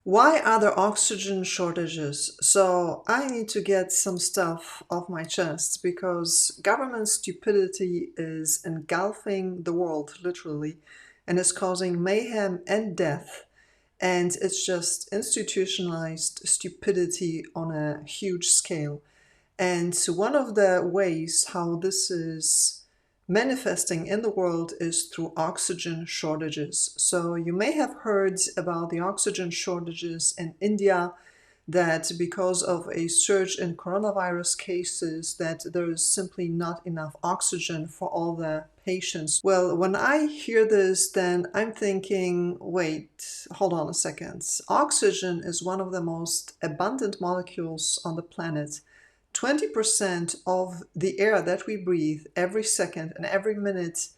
Why are there oxygen shortages? So I need to get some stuff off my chest because government stupidity is engulfing the world, literally, and is causing mayhem and death. And it's just institutionalized stupidity on a huge scale. And one of the ways how this is manifesting in the world is through oxygen shortages. So you may have heard about the oxygen shortages in India, that because of a surge in coronavirus cases that there is simply not enough oxygen for all the patients. Well, when I hear this, then I'm thinking, wait, hold on a second. Oxygen is one of the most abundant molecules on the planet. 20% of the air that we breathe every second and every minute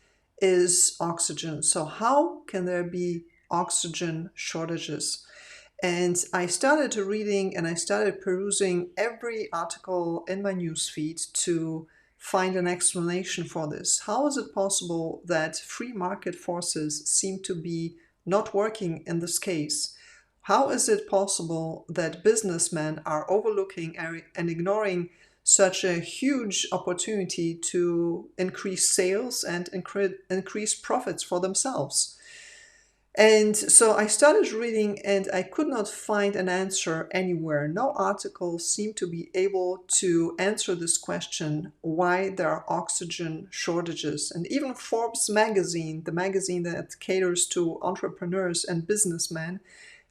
is oxygen. So how can there be oxygen shortages? And I started reading and I started perusing every article in my newsfeed to find an explanation for this. How is it possible that free market forces seem to be not working in this case? How is it possible that businessmen are overlooking and ignoring such a huge opportunity to increase sales and increase profits for themselves? And so I started reading and I could not find an answer anywhere. No article seemed to be able to answer this question, why there are oxygen shortages. And even Forbes magazine, the magazine that caters to entrepreneurs and businessmen,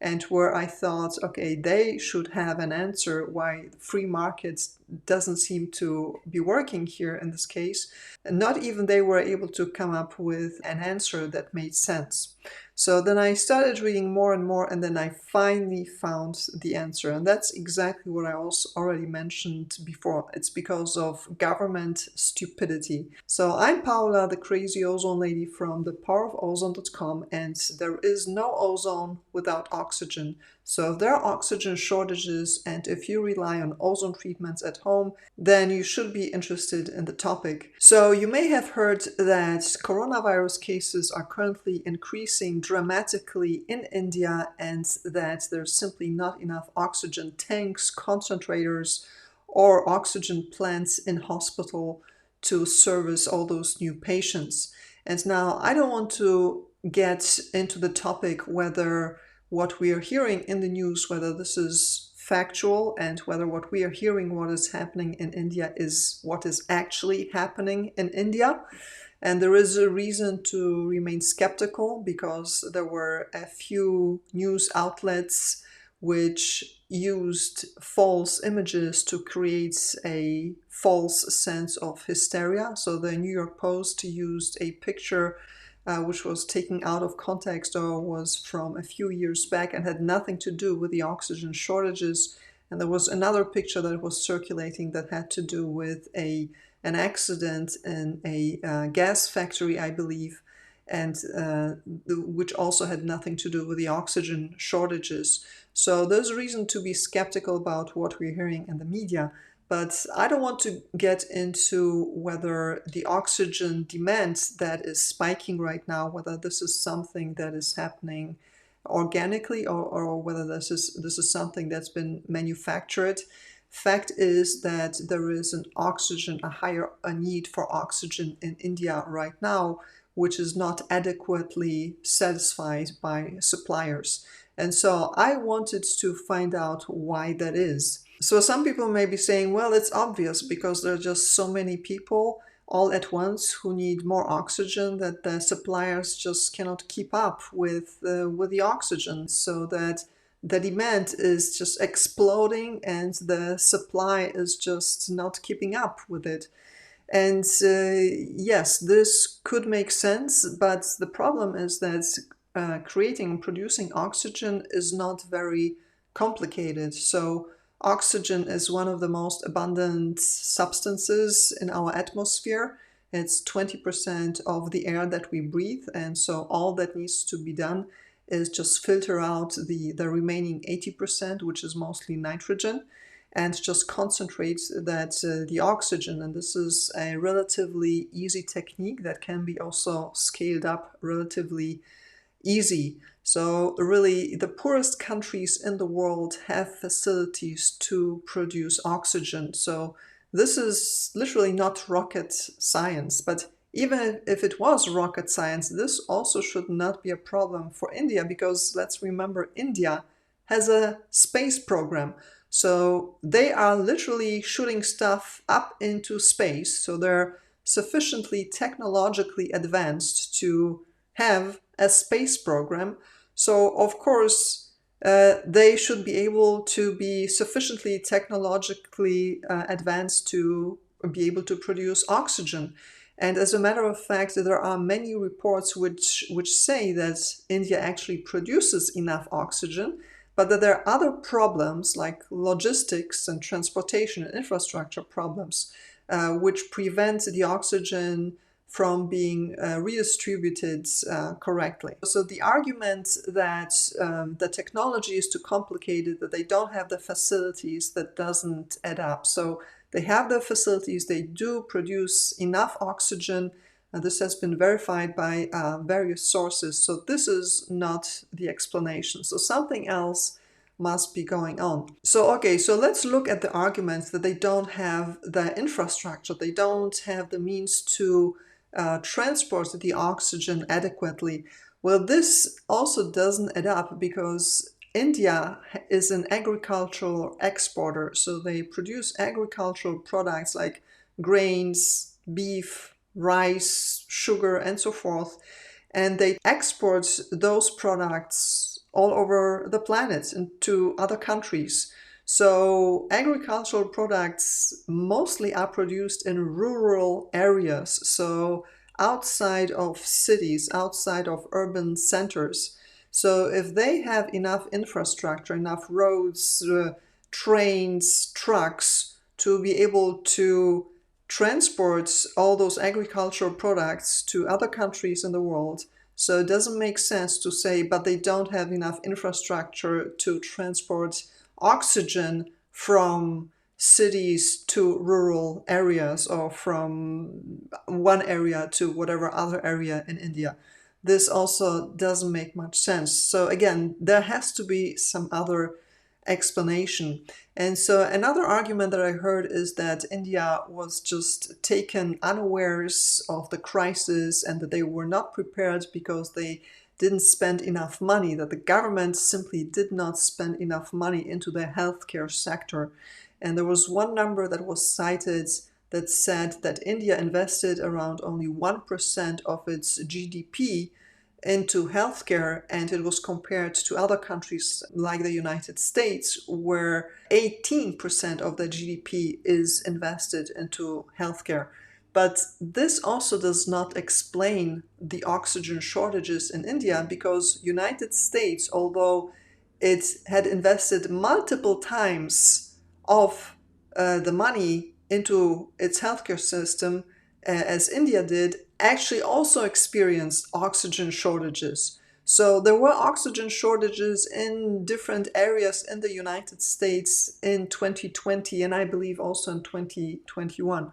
and where I thought, okay, they should have an answer why free markets doesn't seem to be working here in this case. And not even they were able to come up with an answer that made sense. So then I started reading more and more, and then I finally found the answer. And that's exactly what I also already mentioned before. It's because of government stupidity. So I'm Paula, the crazy ozone lady from thepowerofozone.com, and there is no ozone without oxygen. So if there are oxygen shortages and if you rely on ozone treatments at home, then you should be interested in the topic. So you may have heard that coronavirus cases are currently increasing dramatically in India and that there's simply not enough oxygen tanks, concentrators, or oxygen plants in hospital to service all those new patients. And now I don't want to get into the topic whether what we are hearing in the news, whether this is factual and whether what we are hearing, what is happening in India, is what is actually happening in India. And there is a reason to remain skeptical because there were a few news outlets which used false images to create a false sense of hysteria. So the New York Post used a picture which was taken out of context or was from a few years back and had nothing to do with the oxygen shortages. And there was another picture that was circulating that had to do with an accident in a gas factory, I believe, and which also had nothing to do with the oxygen shortages. So there's reason to be skeptical about what we're hearing in the media. But I don't want to get into whether the oxygen demand that is spiking right now, whether this is something that is happening organically or whether this is something that's been manufactured. Fact is that there is a need for oxygen in India right now, which is not adequately satisfied by suppliers. And so I wanted to find out why that is. So some people may be saying, well, it's obvious because there are just so many people all at once who need more oxygen that the suppliers just cannot keep up with the oxygen, so that the demand is just exploding and the supply is just not keeping up with it. And yes, this could make sense, but the problem is that creating and producing oxygen is not very complicated. So oxygen is one of the most abundant substances in our atmosphere. It's 20% of the air that we breathe, and so all that needs to be done is just filter out the remaining 80%, which is mostly nitrogen, and just concentrate the oxygen. And this is a relatively easy technique that can be also scaled up relatively easy. So really, the poorest countries in the world have facilities to produce oxygen. So this is literally not rocket science, but even if it was rocket science, this also should not be a problem for India, because let's remember, India has a space program. So they are literally shooting stuff up into space. So they're sufficiently technologically advanced to have a space program. So, of course, they should be able to be sufficiently technologically advanced to be able to produce oxygen. And as a matter of fact, there are many reports which say that India actually produces enough oxygen, but that there are other problems like logistics and transportation and infrastructure problems, which prevent the oxygen from being redistributed correctly. So the argument that the technology is too complicated, that they don't have the facilities, that doesn't add up. So they have the facilities, they do produce enough oxygen, and this has been verified by various sources. So this is not the explanation. So something else must be going on. So, okay, so let's look at the arguments that they don't have the infrastructure, they don't have the means to transport the oxygen adequately. Well, this also doesn't add up, because India is an agricultural exporter. So they produce agricultural products like grains, beef, rice, sugar, and so forth. And they export those products all over the planet into other countries. So agricultural products mostly are produced in rural areas, so outside of cities, outside of urban centers. So if they have enough infrastructure, enough roads, trains, trucks to be able to transport all those agricultural products to other countries in the world, so it doesn't make sense to say, but they don't have enough infrastructure to transport oxygen from cities to rural areas, or from one area to whatever other area in India. This also doesn't make much sense. So again, there has to be some other explanation. And so another argument that I heard is that India was just taken unawares of the crisis, and that they were not prepared because they didn't spend enough money, that the government simply did not spend enough money into the healthcare sector. And there was one number that was cited that said that India invested around only 1% of its GDP into healthcare, and it was compared to other countries like the United States, where 18% of the GDP is invested into healthcare. But this also does not explain the oxygen shortages in India, because United States, although it had invested multiple times of the money into its healthcare system, as India did, actually also experienced oxygen shortages. So there were oxygen shortages in different areas in the United States in 2020, and I believe also in 2021.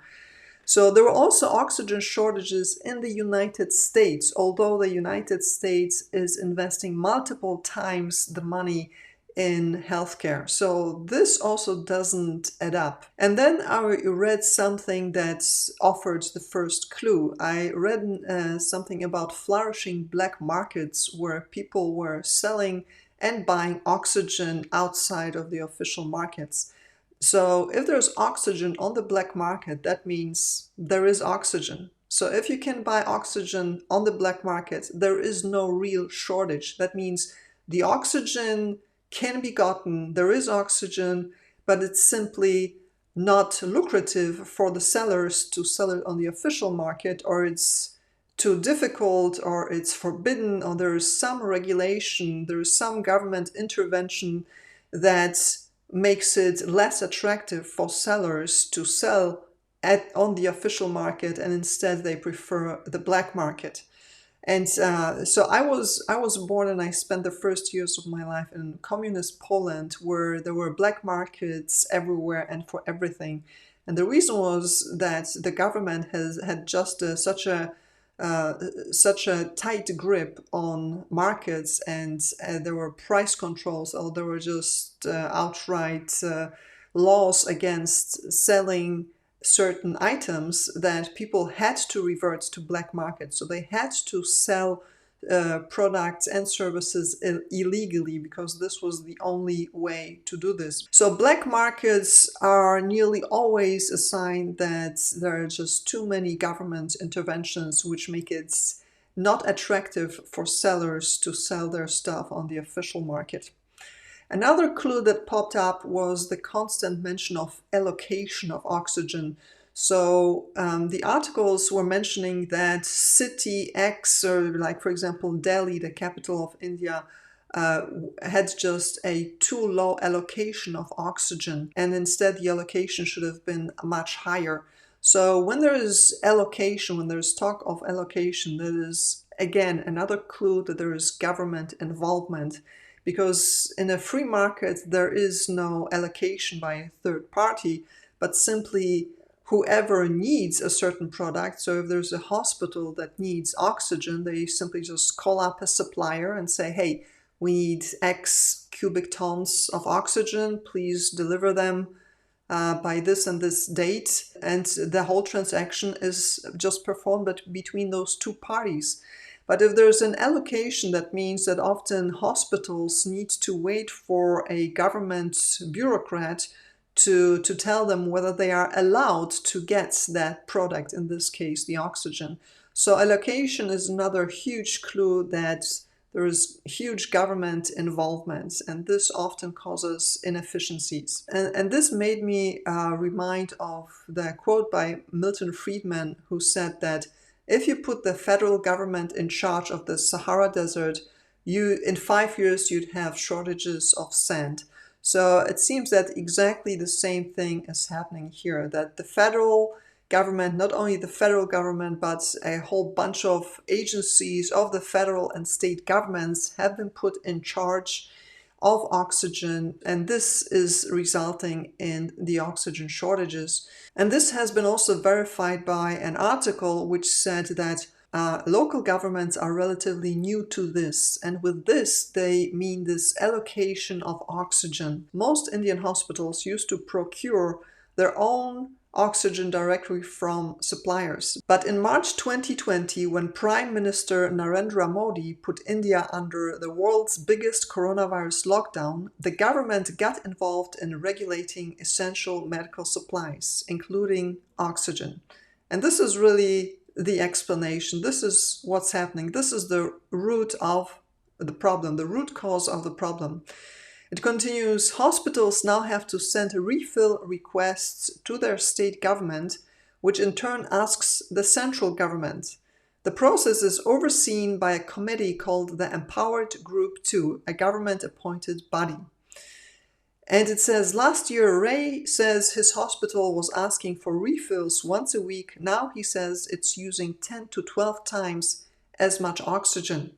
So there were also oxygen shortages in the United States, although the United States is investing multiple times the money in healthcare. So this also doesn't add up. And then I read something that offered the first clue. I read something about flourishing black markets where people were selling and buying oxygen outside of the official markets. So if there's oxygen on the black market, that means there is oxygen. So if you can buy oxygen on the black market, there is no real shortage. That means the oxygen can be gotten, there is oxygen, but it's simply not lucrative for the sellers to sell it on the official market, or it's too difficult, or it's forbidden, or there is some regulation, there is some government intervention that makes it less attractive for sellers to sell on the official market, and instead they prefer the black market. And so I was born, and I spent the first years of my life in communist Poland, where there were black markets everywhere and for everything. And the reason was that the government had just such a such a tight grip on markets, and there were price controls, or there were just outright laws against selling certain items, that people had to revert to black markets. So they had to sell products and services illegally, because this was the only way to do this. So black markets are nearly always a sign that there are just too many government interventions, which make it not attractive for sellers to sell their stuff on the official market. Another clue that popped up was the constant mention of allocation of oxygen. So the articles were mentioning that city X, or like for example Delhi, the capital of India, had just a too low allocation of oxygen, and instead the allocation should have been much higher. So when there is allocation, when there's talk of allocation, that is again another clue that there is government involvement. Because in a free market, there is no allocation by a third party, but simply whoever needs a certain product. So if there's a hospital that needs oxygen, they simply just call up a supplier and say, hey, we need X cubic tons of oxygen, please deliver them by this and this date. And the whole transaction is just performed between those two parties. But if there's an allocation, that means that often hospitals need to wait for a government bureaucrat to tell them whether they are allowed to get that product, in this case, the oxygen. So allocation is another huge clue that there is huge government involvement, and this often causes inefficiencies. And this made me remind of the quote by Milton Friedman, who said that if you put the federal government in charge of the Sahara Desert, in 5 years you'd have shortages of sand. So it seems that exactly the same thing is happening here, that the federal government, not only the federal government, but a whole bunch of agencies of the federal and state governments have been put in charge of oxygen, and this is resulting in the oxygen shortages. And this has been also verified by an article which said that local governments are relatively new to this, and with this they mean this allocation of oxygen. Most Indian hospitals used to procure their own oxygen directly from suppliers. But in March 2020, when Prime Minister Narendra Modi put India under the world's biggest coronavirus lockdown, the government got involved in regulating essential medical supplies, including oxygen. And this is really the explanation. This is what's happening. This is the root of the problem, the root cause of the problem. It continues, hospitals now have to send refill requests to their state government, which in turn asks the central government. The process is overseen by a committee called the Empowered Group 2, a government-appointed body. And it says, last year Ray says his hospital was asking for refills once a week. Now he says it's using 10 to 12 times as much oxygen,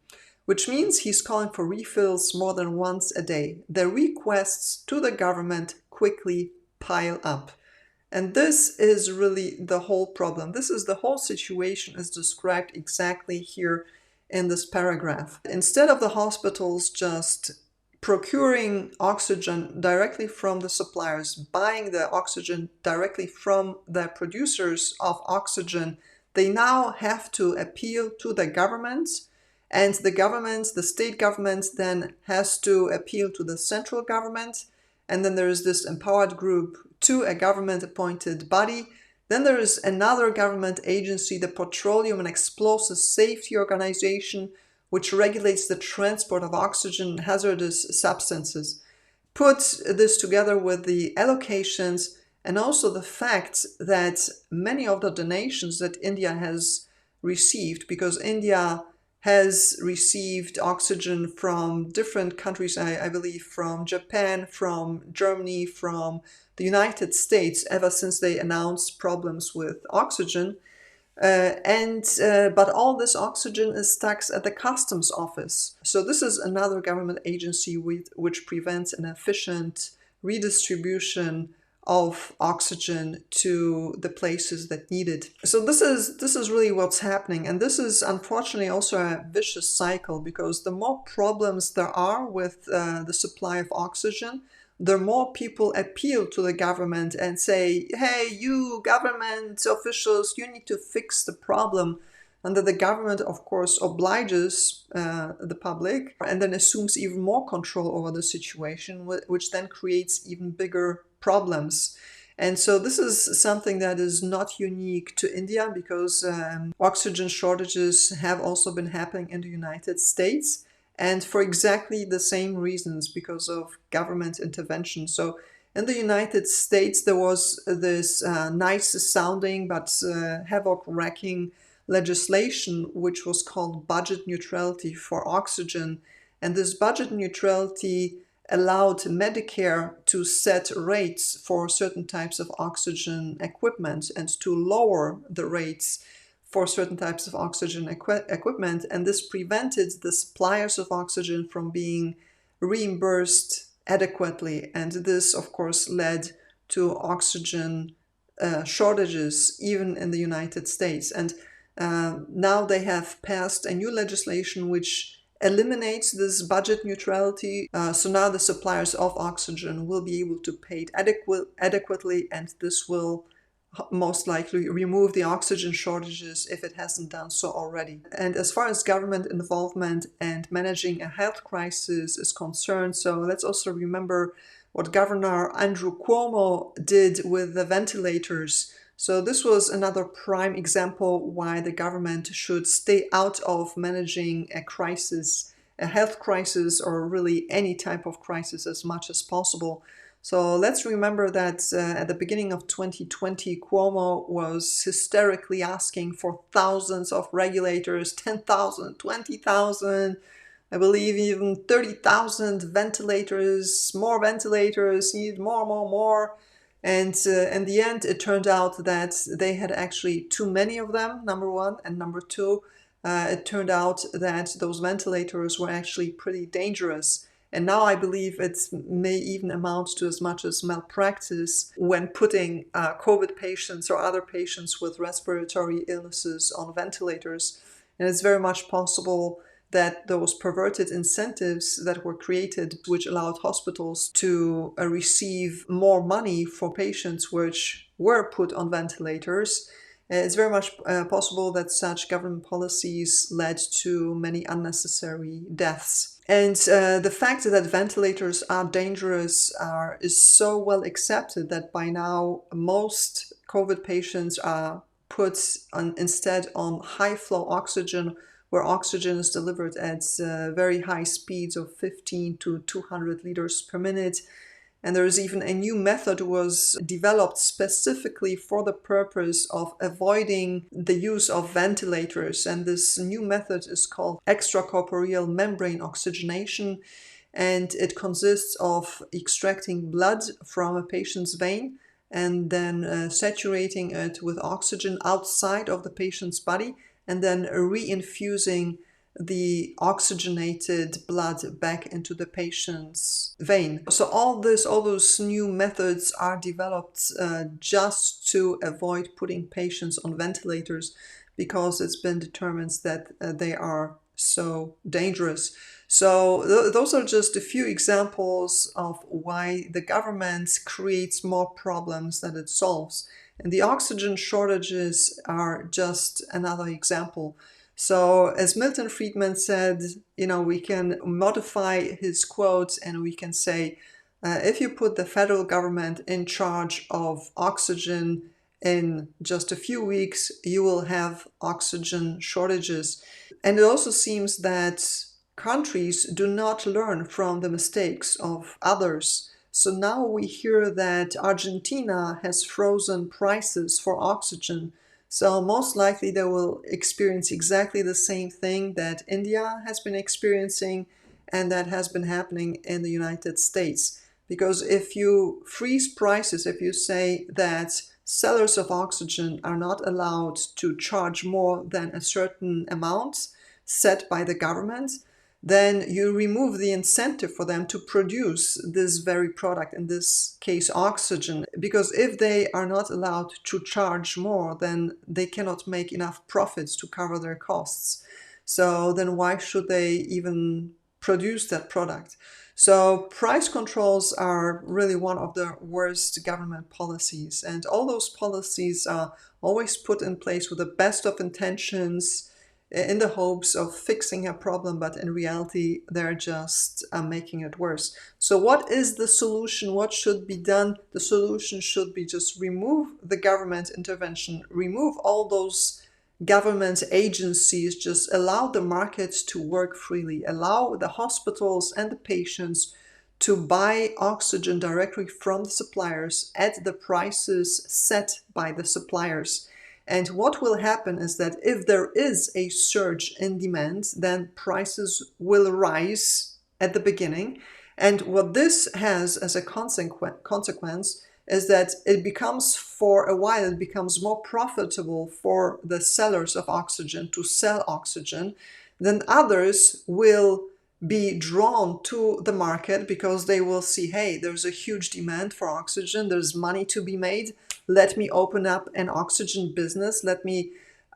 which means he's calling for refills more than once a day. The requests to the government quickly pile up. And this is really the whole problem. This is the whole situation as described exactly here in this paragraph. Instead of the hospitals just procuring oxygen directly from the suppliers, buying the oxygen directly from the producers of oxygen, they now have to appeal to the governments. And the government, the state government, then has to appeal to the central government. And then there is this empowered group to a government-appointed body. Then there is another government agency, the Petroleum and Explosives Safety Organization, which regulates the transport of oxygen and hazardous substances. Put this together with the allocations and also the fact that many of the donations that India has received, because India has received oxygen from different countries, I believe from Japan, from Germany, from the United States, ever since they announced problems with oxygen. But all this oxygen is stuck at the customs office. So this is another government agency which prevents an efficient redistribution of oxygen to the places that need it. So this is really what's happening, and this is unfortunately also a vicious cycle, because the more problems there are with the supply of oxygen, the more people appeal to the government and say, hey, you government officials, you need to fix the problem. And that the government, of course, obliges the public and then assumes even more control over the situation, which then creates even bigger problems. And so this is something that is not unique to India, because oxygen shortages have also been happening in the United States, and for exactly the same reasons, because of government intervention. So in the United States, there was this nice sounding but havoc-wreaking legislation which was called budget neutrality for oxygen. And this budget neutrality allowed Medicare to set rates for certain types of oxygen equipment and to lower the rates for certain types of oxygen equipment. And this prevented the suppliers of oxygen from being reimbursed adequately. And this, of course, led to oxygen shortages even in the United States. And now they have passed a new legislation which eliminates this budget neutrality. So now the suppliers of oxygen will be able to pay it adequately, and this will most likely remove the oxygen shortages if it hasn't done so already. And as far as government involvement and managing a health crisis is concerned, so let's also remember what Governor Andrew Cuomo did with the ventilators. So this was another prime example why the government should stay out of managing a crisis, a health crisis, or really any type of crisis, as much as possible. So let's remember that at the beginning of 2020, Cuomo was hysterically asking for thousands of regulators, 10,000, 20,000, I believe even 30,000 ventilators, more ventilators, need more. And in the end, it turned out that they had actually too many of them, number one. And number two, it turned out that those ventilators were actually pretty dangerous. And now I believe it may even amount to as much as malpractice when putting COVID patients or other patients with respiratory illnesses on ventilators. And it's very much possible that those perverted incentives that were created, which allowed hospitals to receive more money for patients which were put on ventilators, it's very much possible that such government policies led to many unnecessary deaths. And the fact that ventilators are dangerous is so well accepted that by now most COVID patients are put instead on high flow oxygen, where oxygen is delivered at very high speeds of 15 to 200 liters per minute. And there is even a new method was developed specifically for the purpose of avoiding the use of ventilators. And this new method is called extracorporeal membrane oxygenation. And it consists of extracting blood from a patient's vein and then saturating it with oxygen outside of the patient's body, and then reinfusing the oxygenated blood back into the patient's vein. So all those new methods are developed just to avoid putting patients on ventilators, because it's been determined that they are so dangerous. So those are just a few examples of why the government creates more problems than it solves. And the oxygen shortages are just another example. So as Milton Friedman said, we can modify his quotes and we can say, if you put the federal government in charge of oxygen in just a few weeks, you will have oxygen shortages. And it also seems that countries do not learn from the mistakes of others. So now we hear that Argentina has frozen prices for oxygen. So most likely they will experience exactly the same thing that India has been experiencing and that has been happening in the United States. Because if you freeze prices, if you say that sellers of oxygen are not allowed to charge more than a certain amount set by the government, then you remove the incentive for them to produce this very product, in this case oxygen, because if they are not allowed to charge more, then they cannot make enough profits to cover their costs. So then why should they even produce that product? So price controls are really one of the worst government policies, and all those policies are always put in place with the best of intentions, in the hopes of fixing a problem, but in reality they're just making it worse. So what is the solution? What should be done? The solution should be just remove the government intervention, remove all those government agencies, just allow the markets to work freely, allow the hospitals and the patients to buy oxygen directly from the suppliers at the prices set by the suppliers. And what will happen is that if there is a surge in demand, then prices will rise at the beginning. And what this has as a consequence is that it becomes, for a while, it becomes more profitable for the sellers of oxygen to sell oxygen. Then others will be drawn to the market because they will see, hey, there's a huge demand for oxygen, there's money to be made, let me open up an oxygen business,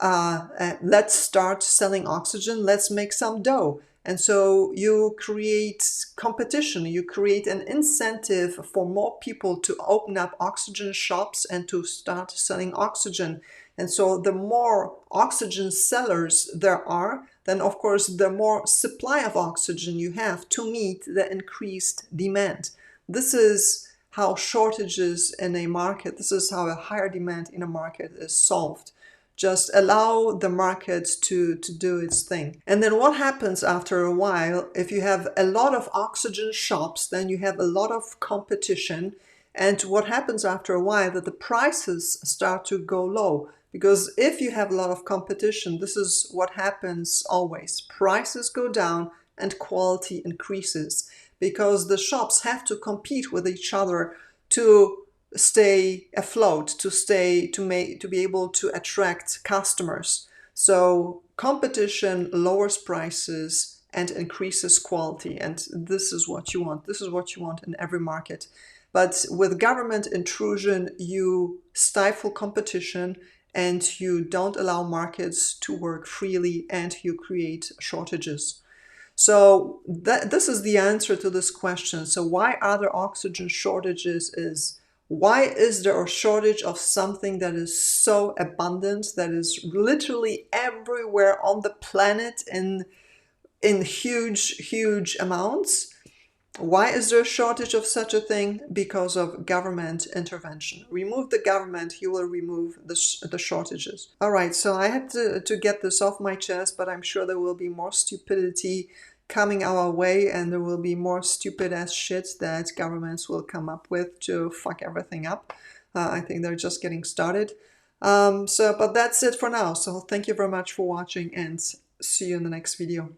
let's start selling oxygen, let's make some dough. And so you create competition, you create an incentive for more people to open up oxygen shops and to start selling oxygen. And so the more oxygen sellers there are, then of course the more supply of oxygen you have to meet the increased demand. This is how shortages in a market, this is how a higher demand in a market is solved. Just allow the market to do its thing. And then what happens after a while, if you have a lot of oxygen shops, then you have a lot of competition. And what happens after a while, that the prices start to go low. Because if you have a lot of competition, this is what happens always. Prices go down and quality increases, because the shops have to compete with each other to stay afloat, to be able to attract customers. So competition lowers prices and increases quality, and this is what you want. This is what you want in every market. But with government intrusion, you stifle competition and you don't allow markets to work freely, and you create shortages. So this is the answer to this question. So why are there oxygen shortages? Is why is there a shortage of something that is so abundant, that is literally everywhere on the planet in huge amounts? Why is there a shortage of such a thing? Because of government intervention. Remove the government, you will remove the shortages. All right, so I had to get this off my chest, but I'm sure there will be more stupidity coming our way, and there will be more stupid ass shit that governments will come up with to fuck everything up. I think they're just getting started. But that's it for now. So thank you very much for watching, and see you in the next video.